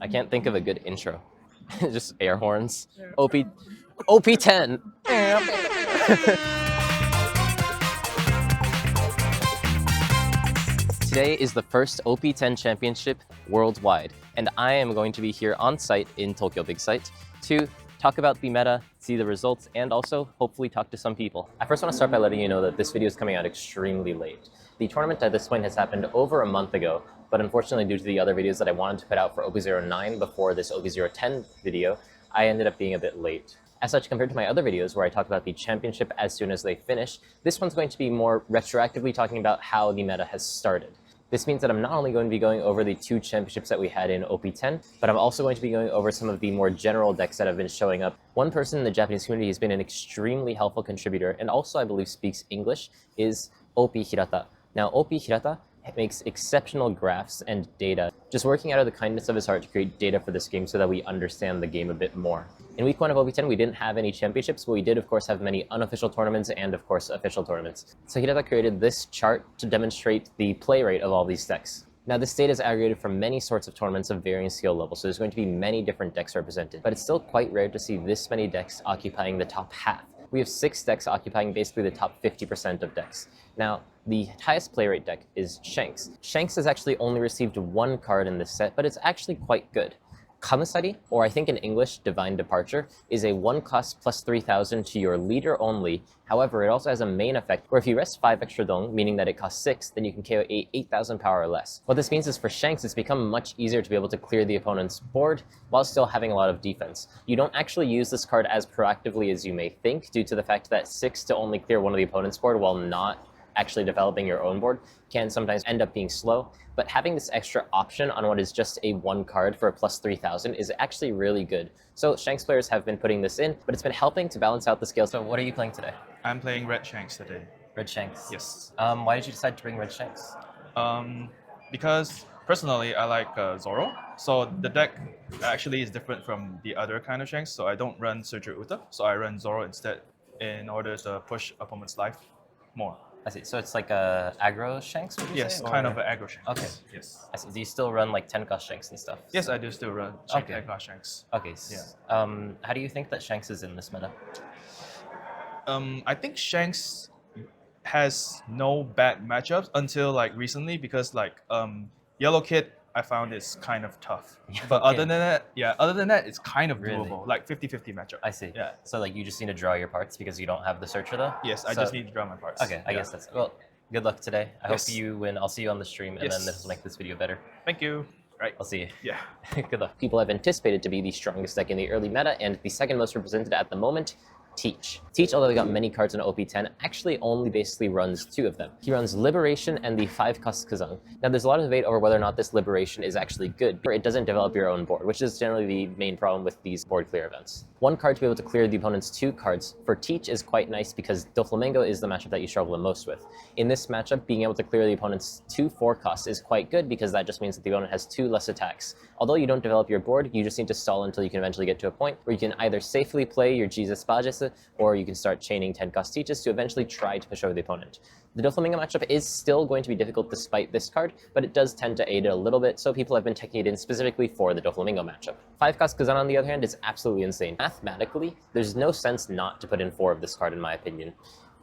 I can't think of a good intro. Just air horns. OP10. Today is the first OP10 championship worldwide, and I am going to be here on site in Tokyo Big Sight to talk about the meta, see the results, and also hopefully talk to some people. I first want to start by letting you know that this video is coming out extremely late. The tournament at this point has happened over a month ago, but unfortunately due to the other videos that I wanted to put out for OP09 before this OP010 video, I ended up being a bit late. As such, compared to my other videos where I talk about the championship as soon as they finish, this one's going to be more retroactively talking about how the meta has started. This means that I'm not only going to be going over the two championships that we had in OP10, but I'm also going to be going over some of the more general decks that have been showing up. One person in the Japanese community has been an extremely helpful contributor, and also I believe speaks English, is OP Hirata. Now, OP Hirata makes exceptional graphs and data, just working out of the kindness of his heart to create data for this game so that we understand the game a bit more. In week 1 of OP10, we didn't have any championships, but we did, of course, have many unofficial tournaments and, of course, official tournaments. So Hirata created this chart to demonstrate the play rate of all these decks. Now, this data is aggregated from many sorts of tournaments of varying skill levels, so there's going to be many different decks represented, but it's still quite rare to see this many decks occupying the top half. We have 6 decks occupying basically the top 50% of decks. Now, the highest play rate deck is Shanks. Shanks has actually only received 1 card in this set, but it's actually quite good. Kamisari, or I think in English, Divine Departure, is a 1 cost plus 3,000 to your leader only. However, it also has a main effect where if you rest 5 extra dong, meaning that it costs 6, then you can KO a 8,000 power or less. What this means is for Shanks, it's become much easier to be able to clear the opponent's board while still having a lot of defense. You don't actually use this card as proactively as you may think, due to the fact that 6 to only clear one of the opponent's board while not actually developing your own board can sometimes end up being slow, but having this extra option on what is just a 1 card for a plus 3,000 is actually really good. So Shanks players have been putting this in, but it's been helping to balance out the scale. So what are you playing today? I'm playing Red Shanks today. Red Shanks? Yes. Why did you decide to bring Red Shanks? Because personally I like Zoro, so the deck actually is different from the other kind of Shanks, so I don't run Surgery Uta, so I run Zoro instead in order to push opponent's life more. I see. So it's like a aggro Shanks, would you Yes, say? kind of an aggro Shanks. Okay. Yes. I see. Do you still run like 10 cost Shanks and stuff? Yes, I do still run Okay. Shanks. Okay. Yeah. How do you think that Shanks is in this meta? I think Shanks has no bad matchups until like recently, because like Yellow Kid I found is kind of tough. But other than that, it's kind of Really? doable, like 50-50 matchup. I see. Yeah. So like you just need to draw your parts because you don't have the searcher though? Yes, I So- just need to draw my parts. Okay, I guess that's, well, good luck today. I Yes. hope you win. I'll see you on the stream and Yes. then this will make this video better. Thank you. Right. I'll see you. Yeah. Good luck. People have anticipated to be the strongest deck in the early meta and the second most represented at the moment, Teach. Teach, although he got many cards in OP10, actually only basically runs 2 of them. He runs Liberation and the 5 cost Kazang. Now there's a lot of debate over whether or not this Liberation is actually good, but it doesn't develop your own board, which is generally the main problem with these board clear events. 1 card to be able to clear the opponent's 2 cards for Teach is quite nice because Doflamingo is the matchup that you struggle the most with. In this matchup, being able to clear the opponent's 2 4 costs is quite good because that just means that the opponent has 2 less attacks. Although you don't develop your board, you just need to stall until you can eventually get to a point where you can either safely play your Jesus Pages or you can start chaining 10 cost Teaches to eventually try to push over the opponent. The Doflamingo matchup is still going to be difficult despite this card, but it does tend to aid it a little bit, so people have been taking it in specifically for the Doflamingo matchup. 5 cost Kazan, on the other hand, is absolutely insane. Mathematically, there's no sense not to put in 4 of this card in my opinion.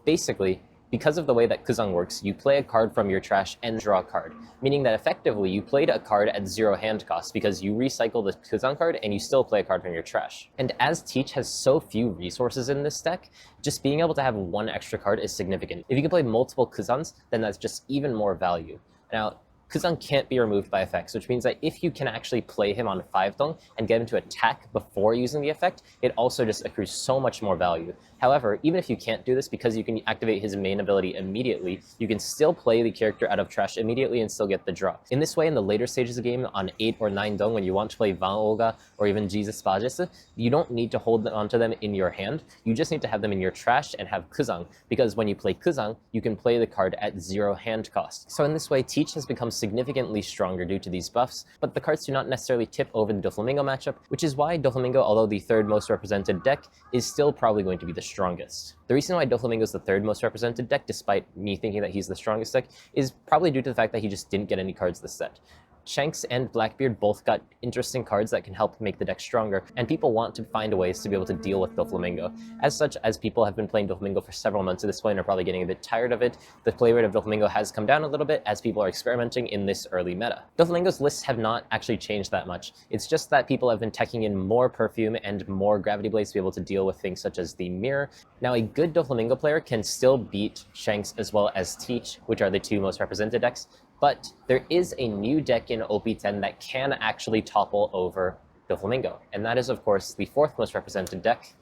Basically, because of the way that Kuzang works, you play a card from your trash and draw a card, meaning that effectively you played a card at 0 hand cost because you recycle the Kuzang card and you still play a card from your trash. And as Teach has so few resources in this deck, just being able to have 1 extra card is significant. If you can play multiple Kuzans, then that's just even more value. Now, Kuzan can't be removed by effects, which means that if you can actually play him on 5 dong and get him to attack before using the effect, it also just accrues so much more value. However, even if you can't do this, because you can activate his main ability immediately, you can still play the character out of trash immediately and still get the draw. In this way, in the later stages of the game, on 8 or 9 dong, when you want to play Van Olga or even Jesus Pages, you don't need to hold onto them in your hand. You just need to have them in your trash and have Kuzang, because when you play Kuzang, you can play the card at 0 hand cost. So in this way, Teach has become significantly stronger due to these buffs, but the cards do not necessarily tip over the Doflamingo matchup, which is why Doflamingo, although the 3rd most represented deck, is still probably going to be the strongest. The reason why Doflamingo is the 3rd most represented deck, despite me thinking that he's the strongest deck, is probably due to the fact that he just didn't get any cards this set. Shanks and Blackbeard both got interesting cards that can help make the deck stronger, and people want to find ways to be able to deal with Doflamingo. As such, as people have been playing Doflamingo for several months at this point and are probably getting a bit tired of it, the play rate of Doflamingo has come down a little bit as people are experimenting in this early meta. Doflamingo's lists have not actually changed that much. It's just that people have been teching in more perfume and more gravity blades to be able to deal with things such as the mirror. Now, a good Doflamingo player can still beat Shanks as well as Teach, which are the two most represented decks, but there is a new deck in OP10 that can actually topple over Doflamingo, and that is, of course, the fourth most represented deck,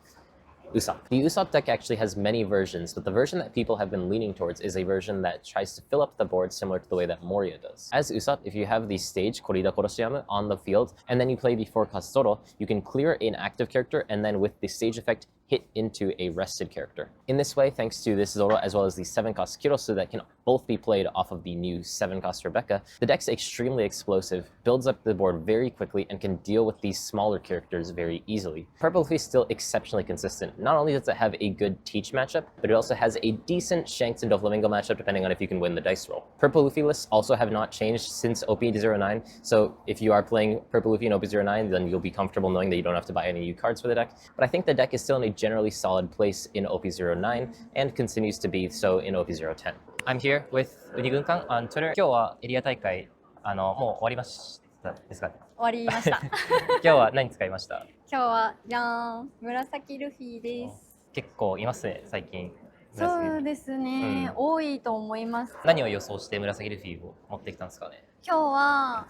Usopp. The Usopp deck actually has many versions, but the version that people have been leaning towards is a version that tries to fill up the board similar to the way that Moria does. As Usopp, if you have the stage Korida Koroshiyamu on the field, and then you play the 4-cost Zoro, you can clear an active character, and then with the stage effect, hit into a rested character. In this way, thanks to this Zoro as well as the 7-cost Kirosu that can both be played off of the new 7-cost Rebecca, the deck's extremely explosive, builds up the board very quickly, and can deal with these smaller characters very easily. Purple Luffy is still exceptionally consistent. Not only does it have a good Teach matchup, but it also has a decent Shanks and Doflamingo matchup depending on if you can win the dice roll. Purple Luffy lists also have not changed since OP09, so if you are playing Purple Luffy in OP09, then you'll be comfortable knowing that you don't have to buy any new cards for the deck. But I think the deck is still in a generally solid place in OP09 and continues to be so in OP010. I'm here with Unigunkan on Twitter. 今日はエリア大会もう終わりましたですかね。終わりました。今日は何使いました？今日はじゃーん、紫ルフィです。結構いますね、最近。そうですね、多いと思います。何を予想して紫ルフィを持ってきたんですかね？今日は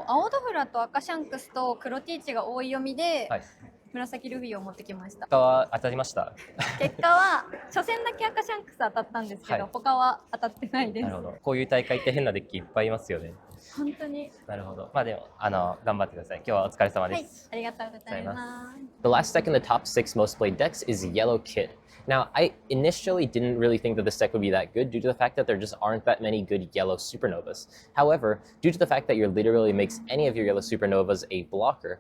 青ドフラと赤シャンクスと黒ティーチが多い読みで、はい、紫ルフィを持ってきました。結果は当たりました？結果は初戦だけ赤シャンクス当たったんですけど、はい、他は当たってないです。なるほど。こういう大会って変なデッキいっぱいいますよね。本当に。なるほど。まあでも頑張ってください。今日はお疲れ様です。はい、ありがとうございます。The last deck in the top 6 most played decks is Yellow Kid. Now, I initially didn't really think that this deck would be that good due to the fact that there just aren't that many good yellow supernovas. However, due to the fact that your literally makes any of your yellow supernovas a blocker,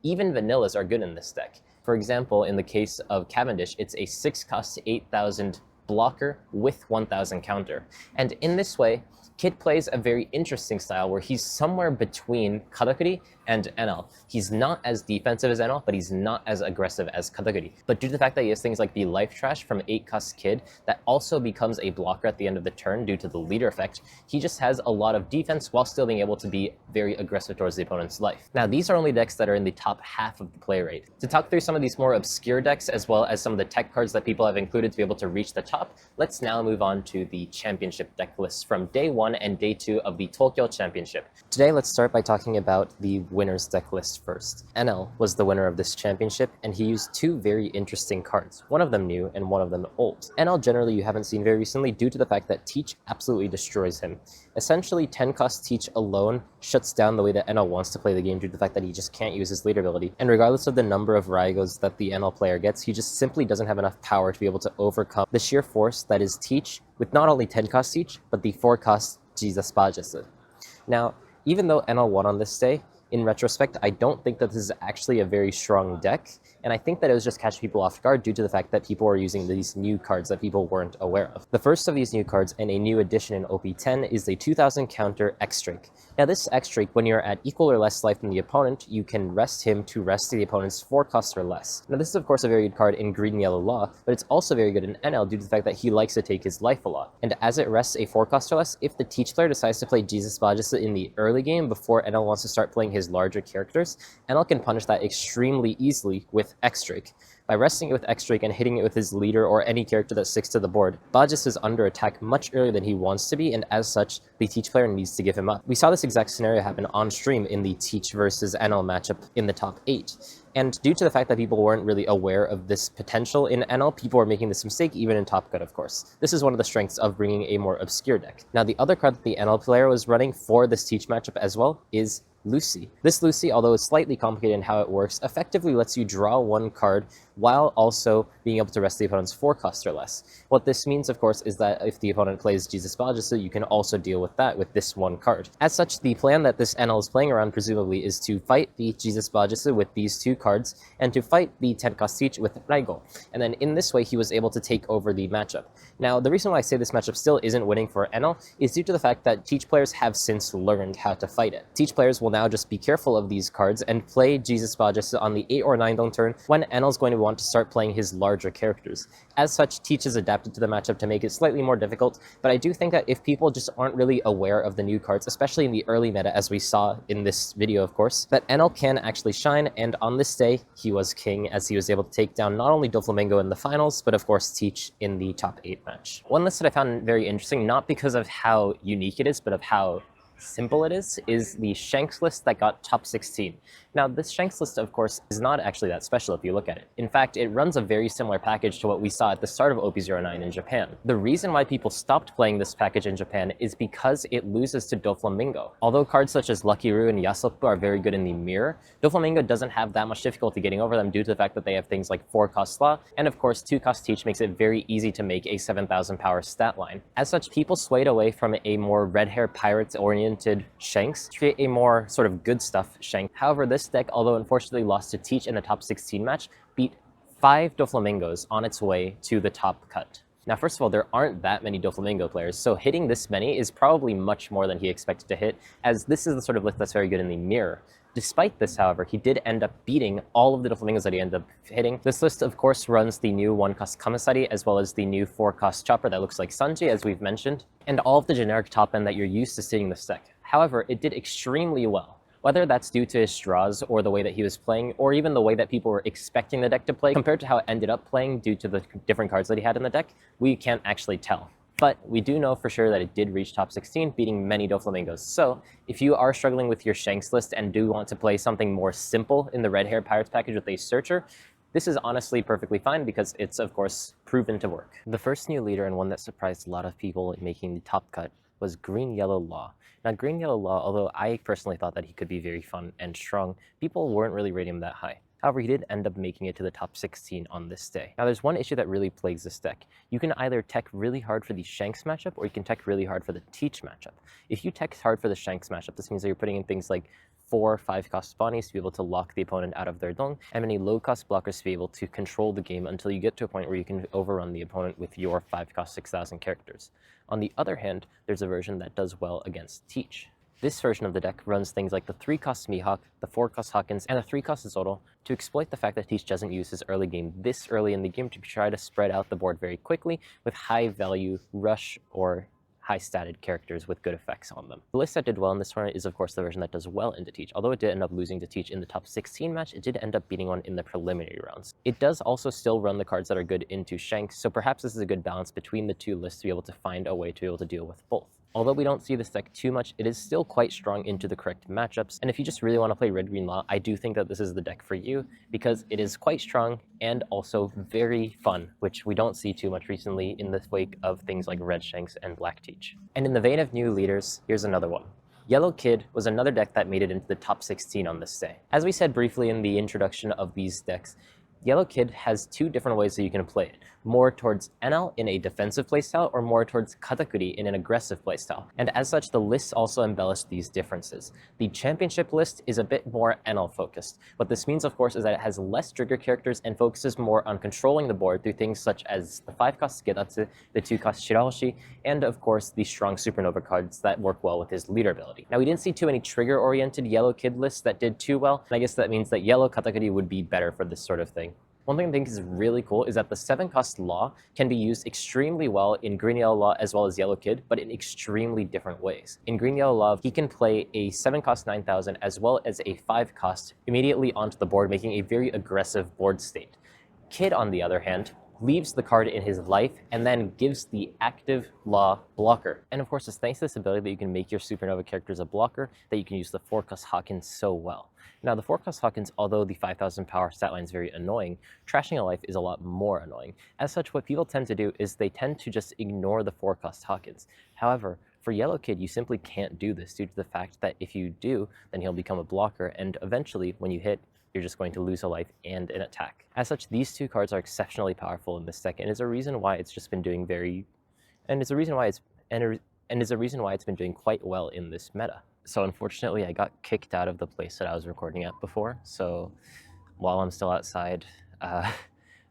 even vanillas are good in this deck. For example, in the case of Cavendish, it's a 6-cost 8,000 blocker with 1,000 counter. And in this way, Kid plays a very interesting style where he's somewhere between Katakuri and Enel. He's not as defensive as Enel, but he's not as aggressive as Katakuri. But due to the fact that he has things like the Life Trash from 8-cost Kid that also becomes a blocker at the end of the turn due to the leader effect, he just has a lot of defense while still being able to be very aggressive towards the opponent's life. Now, these are only decks that are in the top half of the play rate. To talk through some of these more obscure decks as well as some of the tech cards that people have included to be able to reach the top, let's now move on to the championship deck lists from day 1 and day 2 of the Tokyo Championship. Today, let's start by talking about the winner's deck list first. Enel was the winner of this championship, and he used two very interesting cards, one of them new and one of them old. Enel generally you haven't seen very recently due to the fact that Teach absolutely destroys him. Essentially, 10-cost Teach alone shuts down the way that Enel wants to play the game due to the fact that he just can't use his leader ability, and regardless of the number of Raigos that the Enel player gets, he just simply doesn't have enough power to be able to overcome the sheer force that is Teach with not only 10-cost Teach, but the 4-cost Jesus Pajasa. Now, even though Enel won on this day, in retrospect, I don't think that this is actually a very strong deck, and I think that it was just catching people off guard due to the fact that people were using these new cards that people weren't aware of. The first of these new cards and a new addition in OP10 is the 2000 counter X-Drake. Now this X-Drake, when you're at equal or less life than the opponent, you can rest him to rest the opponent's 4 costs or less. Now this is of course a very good card in Green and Yellow Law, but it's also very good in NL due to the fact that he likes to take his life a lot. And as it rests a 4 cost or less, if the Teach player decides to play Jesus Bajasa in the early game before NL wants to start playing his larger characters, NL can punish that extremely easily with X-Drake. By resting it with X-Drake and hitting it with his leader or any character that sticks to the board, Bajis is under attack much earlier than he wants to be, and as such, the Teach player needs to give him up. We saw this exact scenario happen on stream in the Teach versus NL matchup in the top 8. And due to the fact that people weren't really aware of this potential in NL, people were making this mistake even in Top Cut, of course. This is one of the strengths of bringing a more obscure deck. Now, the other card that the NL player was running for this Teach matchup as well is Lucy. This Lucy, although it's slightly complicated in how it works, effectively lets you draw one card while also being able to rest the opponent's 4-cost or less. What this means, of course, is that if the opponent plays Jesus Bajutsu, you can also deal with that with this one card. As such, the plan that this Enel is playing around, presumably, is to fight the Jesus Bajutsu with these 2 cards, and to fight the 10-cost Teach with Raigo. And then in this way, he was able to take over the matchup. Now, the reason why I say this matchup still isn't winning for Enel is due to the fact that Teach players have since learned how to fight it. Teach players will now just be careful of these cards and play Jesus Bajutsu on the 8 or 9 dong turn when Enel's going to want to start playing his larger characters. As such, Teach is adapted to the matchup to make it slightly more difficult, but I do think that if people just aren't really aware of the new cards, especially in the early meta, as we saw in this video, of course, that Enel can actually shine, and on this day, he was king, as he was able to take down not only Doflamingo in the finals, but of course Teach in the top 8 match. One list that I found very interesting, not because of how unique it is, but of how simple it is the Shanks list that got top 16. Now, this Shanks list, of course, is not actually that special if you look at it. In fact, it runs a very similar package to what we saw at the start of OP09 in Japan. The reason why people stopped playing this package in Japan is because it loses to Doflamingo. Although cards such as Lucky Roo and Usopp are very good in the mirror, Doflamingo doesn't have that much difficulty getting over them due to the fact that they have things like 4-cost Law, and of course 2-cost Teach makes it very easy to make a 7,000 power stat line. As such, people swayed away from a more red hair pirates-oriented Shanks to create a more sort of good stuff Shanks. However, this deck, although unfortunately lost to Teach in the top 16 match, beat 5 Doflamingos on its way to the top cut. Now, first of all, there aren't that many Doflamingo players, so hitting this many is probably much more than he expected to hit, as this is the sort of list that's very good in the mirror. Despite this, however, he did end up beating all of the Doflamingos that he ended up hitting. This list, of course, runs the new 1-cost Kamasari, as well as the new 4-cost Chopper that looks like Sanji, as we've mentioned, and all of the generic top end that you're used to seeing this deck. However, it did extremely well. Whether that's due to his straws or the way that he was playing, or even the way that people were expecting the deck to play compared to how it ended up playing due to the different cards that he had in the deck, we can't actually tell. But we do know for sure that it did reach top 16, beating many Doflamingos. So if you are struggling with your Shanks list and do want to play something more simple in the Red Hair Pirates package with a Searcher, this is honestly perfectly fine because it's, of course, proven to work. The first new leader, and one that surprised a lot of people in making the top cut, was Green Yellow Law. Now, Green Yellow Law, although I personally thought that he could be very fun and strong, people weren't really rating him that high. However, he did end up making it to the top 16 on this day. Now, there's one issue that really plagues this deck. You can either tech really hard for the Shanks matchup, or you can tech really hard for the Teach matchup. If you tech hard for the Shanks matchup, this means that you're putting in things like 4 5-cost Bonnies to be able to lock the opponent out of their dong, and many low-cost blockers to be able to control the game until you get to a point where you can overrun the opponent with your 5-cost 6,000 characters. On the other hand, there's a version that does well against Teach. This version of the deck runs things like the 3-cost Mihawk, the 4-cost Hawkins, and the 3-cost Zoro to exploit the fact that Teach doesn't use his early game this early in the game to try to spread out the board very quickly with high-value rush or high-statted characters with good effects on them. The list that did well in this tournament is, of course, the version that does well into Teach. Although it did end up losing to Teach in the top 16 match, it did end up beating one in the preliminary rounds. It does also still run the cards that are good into Shanks, so perhaps this is a good balance between the two lists to be able to find a way to be able to deal with both. Although we don't see this deck too much, it is still quite strong into the correct matchups, and if you just really want to play Red-Green Law, I do think that this is the deck for you, because it is quite strong and also very fun, which we don't see too much recently in the wake of things like Red Shanks and Black Teach. And in the vein of new leaders, here's another one. Yellow Kid was another deck that made it into the top 16 on this day. As we said briefly in the introduction of these decks, Yellow Kid has 2 different ways that you can play it. More towards Enel in a defensive playstyle, or more towards Katakuri in an aggressive playstyle. And as such, the lists also embellish these differences. The championship list is a bit more Enel focused. What this means, of course, is that it has less trigger characters and focuses more on controlling the board through things such as the 5-cost Gedatsu, the 2-cost Shirahoshi, and of course the strong Supernova cards that work well with his leader ability. Now, we didn't see too many trigger-oriented Yellow Kid lists that did too well, and I guess that means that Yellow Katakuri would be better for this sort of thing. One thing I think is really cool is that the 7-cost Law can be used extremely well in Green Yellow Law as well as Yellow Kid, but in extremely different ways. In Green Yellow Law, he can play a 7-cost 9,000 as well as a 5-cost immediately onto the board, making a very aggressive board state. Kid, on the other hand, leaves the card in his life and then gives the active Law blocker. And of course, it's thanks to this ability that you can make your Supernova characters a blocker that you can use the 4-cost Hawkins so well. Now, the 4-cost Hawkins, although the 5,000 power stat line is very annoying, trashing a life is a lot more annoying. As such, what people tend to do is they tend to just ignore the 4-cost Hawkins. However, for Yellow Kid, you simply can't do this due to the fact that if you do, then he'll become a blocker, and eventually, when you hit you're just going to lose a life and an attack. As such, these two cards are exceptionally powerful in this deck, and is a reason why it's just been doing been doing quite well in this meta. So unfortunately, I got kicked out of the place that I was recording at before. So while I'm still outside,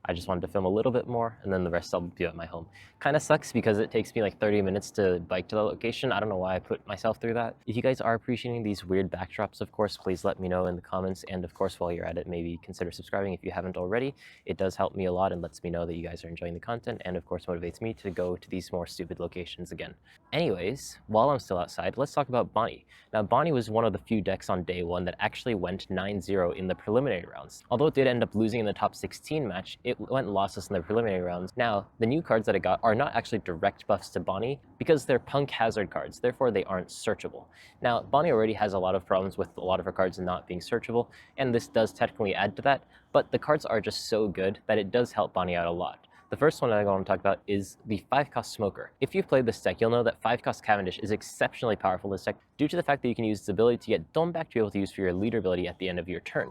I just wanted to film a little bit more, and then the rest I'll be at my home. Kind of sucks because it takes me like 30 minutes to bike to the location. I don't know why I put myself through that. If you guys are appreciating these weird backdrops, of course, please let me know in the comments. And of course, while you're at it, maybe consider subscribing if you haven't already. It does help me a lot and lets me know that you guys are enjoying the content, and of course motivates me to go to these more stupid locations again. Anyways, while I'm still outside, let's talk about Bonney. Now, Bonney was one of the few decks on day one that actually went 9-0 in the preliminary rounds. Although it did end up losing in the top 16 match, it went lossless in the preliminary rounds. Now, the new cards that it got are not actually direct buffs to Bonney because they're punk hazard cards, therefore they aren't searchable. Now, Bonney already has a lot of problems with a lot of her cards not being searchable, and this does technically add to that, but the cards are just so good that it does help Bonney out a lot. The first one that I want to talk about is the 5-cost Smoker. If you've played this deck, you'll know that 5-cost Cavendish is exceptionally powerful in this deck due to the fact that you can use its ability to get Dome back to be able to use for your leader ability at the end of your turn.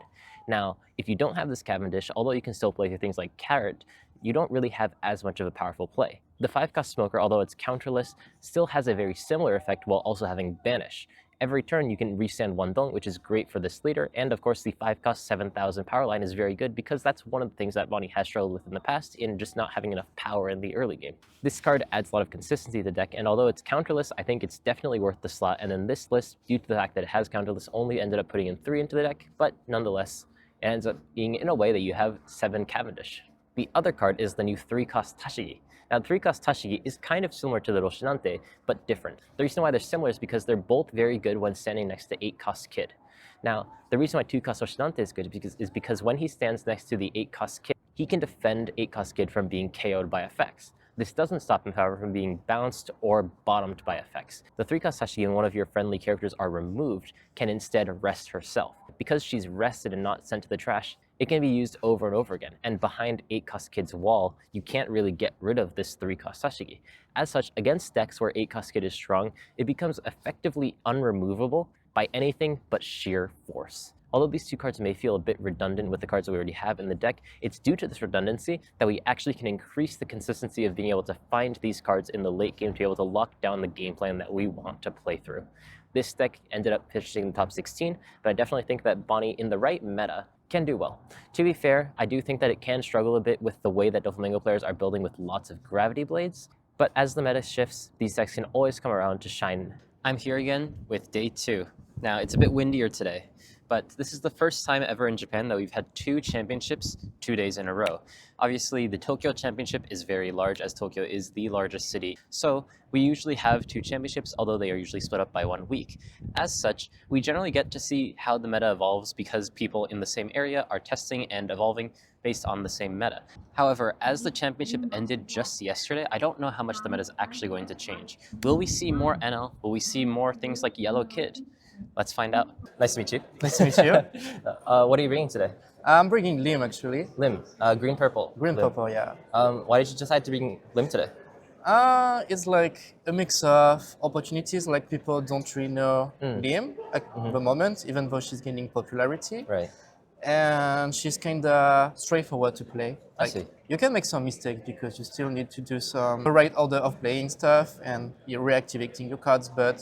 Now, if you don't have this Cavendish, although you can still play through things like Carrot, you don't really have as much of a powerful play. The 5-cost Smoker, although it's counterless, still has a very similar effect while also having Banish. Every turn you can restand 1 Dong, which is great for this leader, and of course the 5-cost 7000 power line is very good because that's one of the things that Bonney has struggled with in the past in just not having enough power in the early game. This card adds a lot of consistency to the deck, and although it's counterless, I think it's definitely worth the slot, and then this list, due to the fact that it has counterless, only ended up putting in 3 into the deck, but nonetheless, it ends up being in a way that you have 7 Cavendish. The other card is the new 3-cost Tashigi. Now, the 3-cost Tashigi is kind of similar to the Roshinante, but different. The reason why they're similar is because they're both very good when standing next to 8-cost Kid. Now, the reason why 2-cost Roshinante is good is because when he stands next to the 8-cost Kid, he can defend 8-cost Kid from being KO'd by effects. This doesn't stop him, however, from being bounced or bottomed by effects. The 3-cost Tashigi, when one of your friendly characters are removed, can instead rest herself. Because she's rested and not sent to the trash, it can be used over and over again, and behind 8-cost Kid's wall, you can't really get rid of this 3-cost Tashigi. As such, against decks where 8-cost Kid is strong, it becomes effectively unremovable by anything but sheer force. Although these two cards may feel a bit redundant with the cards that we already have in the deck, it's due to this redundancy that we actually can increase the consistency of being able to find these cards in the late game to be able to lock down the game plan that we want to play through. This deck ended up finishing in the top 16, but I definitely think that Bonney, in the right meta, can do well. To be fair, I do think that it can struggle a bit with the way that Doflamingo players are building with lots of gravity blades, but as the meta shifts, these decks can always come around to shine. I'm here again with day 2. Now, it's a bit windier today, but this is the first time ever in Japan that we've had 2 championships 2 days in a row. Obviously, the Tokyo Championship is very large, as Tokyo is the largest city, so we usually have 2 championships, although they are usually split up by 1 week. As such, we generally get to see how the meta evolves because people in the same area are testing and evolving based on the same meta. However, as the championship ended just yesterday, I don't know how much the meta is actually going to change. Will we see more Enel? Will we see more things like Yellow Kid? Let's find out. Nice to meet you. Nice to meet you. What are you bringing today? I'm bringing Lim actually. Lim. Green purple. Green Lim. purple, yeah. Why did you decide to bring Lim today? It's like a mix of opportunities. Like people don't really know Lim at the moment, even though she's gaining popularity. Right. And she's kind of straightforward to play. I Like, see. you can make some mistakes because you still need to do some the right order of playing stuff and you're reactivating your cards, but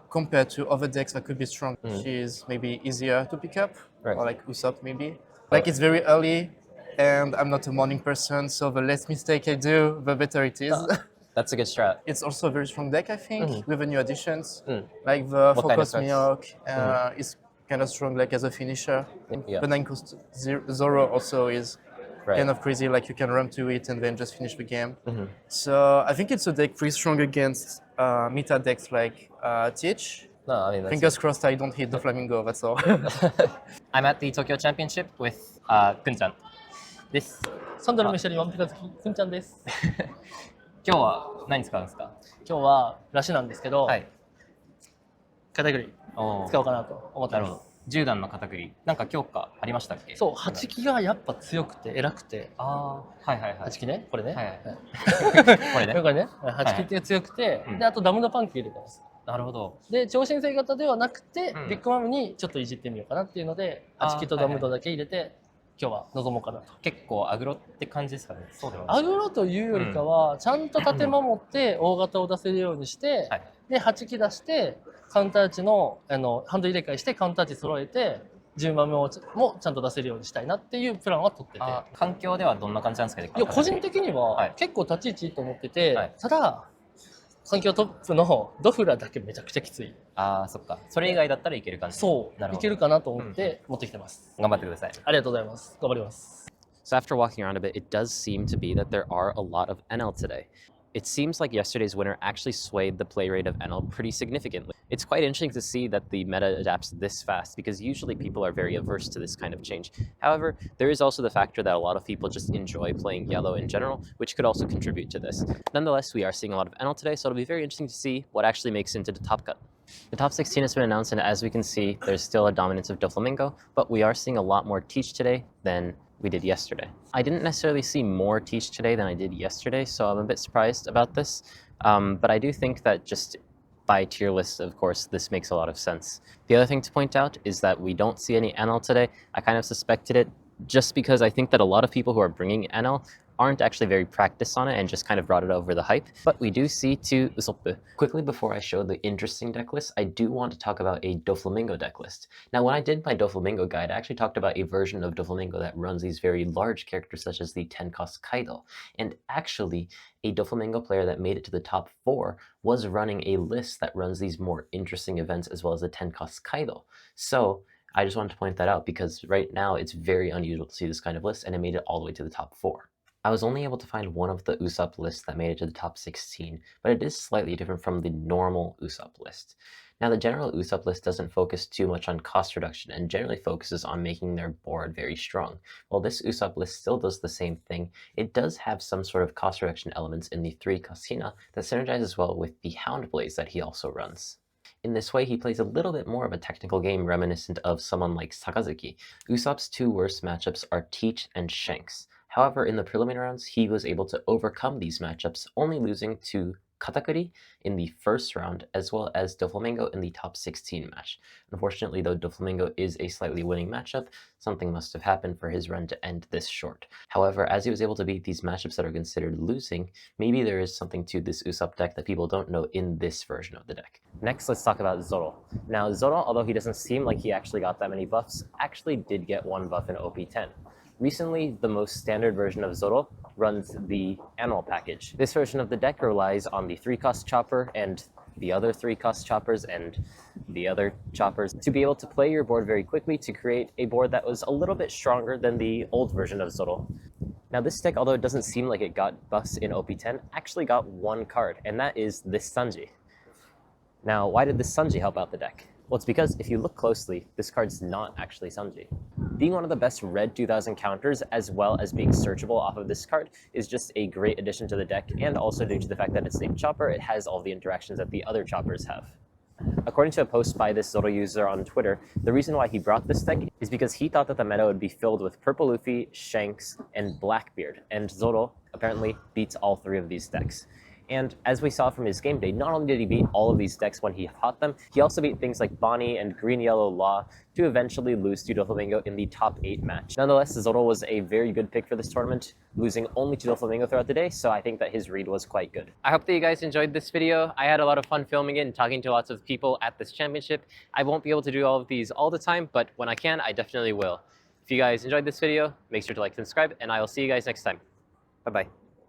compared to other decks that could be strong, she's maybe easier to pick up, Right. or like Usopp maybe. Like it's very early, and I'm not a morning person, so the less mistake I do, the better it is. That's a good strat. It's also a very strong deck, I think, with the new additions. Mm. Like the What kind of Focus threats? Milk is kind of strong, like as a finisher. Yeah. The 9-cost Zoro also is Right. kind of crazy, like you can run to it and then just finish the game. So I think it's a deck pretty strong against meta decks like Teach. No, I mean, that's Fingers crossed I don't hit the Flamingo, that's all. I'm at the Tokyo Championship with Kun-chan. です。サンダルも一緒にワンピカ好き、くんちゃんです。今日は何使うんですか？今日はラシなんですけど、はい。カテゴリーおー使おうかなと思ってます。なるほど。10段の片栗。なんか強化ありましたっけ？そう、8機がやっぱ強くて偉くて、ああ、はいはいはい。 8機ね、これね。はいはいはいこれね。これね、8機って強くて、うんで、あとダムのパンキー入れてます。なるほど。で、超新星型ではなくて、うんビッグマムにちょっといじってみようかなっていうので、あー8キとダムドだけ入れて、今日は臨もうかなと。結構アグロって感じですかね。そうではアグロというよりかは、ちゃんと縦守って大型を出せるようにして、はい。で、8機出して、カウンター値の、ハンド入れ替えして、カウンター値揃えて、10万もちゃんと出せるようにしたいなっていうプランは取ってて。環境ではどんな感じなんですかね。いや、個人的にははい結構立ち位置いいと思ってて、はいただ、環境トップのドフラだけめちゃくちゃきつい。ああ、そっか。それ以外だったらいける感じ。そうなるほどいけるかなと思って持ってきてます。頑張ってください。ありがとうございます。頑張ります。So after walking around a bit, it does seem to be that there are a lot of Enel today. It seems like yesterday's winner actually swayed the play rate of Enel pretty significantly. It's quite interesting to see that the meta adapts this fast because usually people are very averse to this kind of change. However, there is also the factor that a lot of people just enjoy playing yellow in general, which could also contribute to this. Nonetheless, we are seeing a lot of Enel today, so it'll be very interesting to see what actually makes into the top cut. The top 16 has been announced, and as we can see, there's still a dominance of Doflamingo, but we are seeing a lot more Teach today than we did yesterday. I didn't necessarily see more Teach today than I did yesterday, so I'm a bit surprised about this. But I do think that just by tier lists, of course, this makes a lot of sense. The other thing to point out is that we don't see any Enel today. I kind of suspected it just because I think that a lot of people who are bringing Enel aren't actually very practiced on it and just kind of brought it over the hype. But we do see two Usopp. Quickly before I show the interesting deck list, I do want to talk about a Doflamingo deck list. Now, when I did my Doflamingo guide, I actually talked about a version of Doflamingo that runs these very large characters such as the 10-cost Kaido. And actually, a Doflamingo player that made it to the top 4 was running a list that runs these more interesting events as well as the 10-cost Kaido. So I just wanted to point that out because right now it's very unusual to see this kind of list, and it made it all the way to the top 4. I was only able to find one of the Usopp lists that made it to the top 16, but it is slightly different from the normal Usopp list. Now, the general Usopp list doesn't focus too much on cost reduction and generally focuses on making their board very strong. While this Usopp list still does the same thing, it does have some sort of cost reduction elements in the 3-cost Hina that synergizes well with the Hound Blaze that he also runs. In this way, he plays a little bit more of a technical game reminiscent of someone like Sakazuki. Usopp's two worst matchups are Teach and Shanks. However, in the preliminary rounds, he was able to overcome these matchups, only losing to Katakuri in the first round, as well as Doflamingo in the top 16 match. Unfortunately, though Doflamingo is a slightly winning matchup, something must have happened for his run to end this short. However, as he was able to beat these matchups that are considered losing, maybe there is something to this Usopp deck that people don't know in this version of the deck. Next, let's talk about Zoro. Now, Zoro, although he doesn't seem like he actually got that many buffs, actually did get one buff in OP10. Recently, the most standard version of Zoro runs the Enel package. This version of the deck relies on the 3-cost chopper and the other 3-cost choppers and the other choppers to be able to play your board very quickly to create a board that was a little bit stronger than the old version of Zoro. Now, this deck, although it doesn't seem like it got buffs in OP10, actually got one card, and that is this Sanji. Now, why did this Sanji help out the deck? Well, it's because if you look closely, this card's not actually Sanji. Being one of the best red 2000 counters, as well as being searchable off of this card, is just a great addition to the deck, and also due to the fact that it's named Chopper, it has all the interactions that the other choppers have. According to a post by this Zoro user on Twitter, the reason why he brought this deck is because he thought that the meta would be filled with Purple Luffy, Shanks, and Blackbeard, and Zoro apparently beats all 3 of these decks. And as we saw from his game day, not only did he beat all of these decks when he fought them, he also beat things like Bonney and Green-Yellow Law to eventually lose to Doflamingo in the top 8 match. Nonetheless, Zoro was a very good pick for this tournament, losing only to Doflamingo throughout the day, so I think that his read was quite good. I hope that you guys enjoyed this video. I had a lot of fun filming it and talking to lots of people at this championship. I won't be able to do all of these all the time, but when I can, I definitely will. If you guys enjoyed this video, make sure to like and subscribe, and I will see you guys next time. Bye-bye.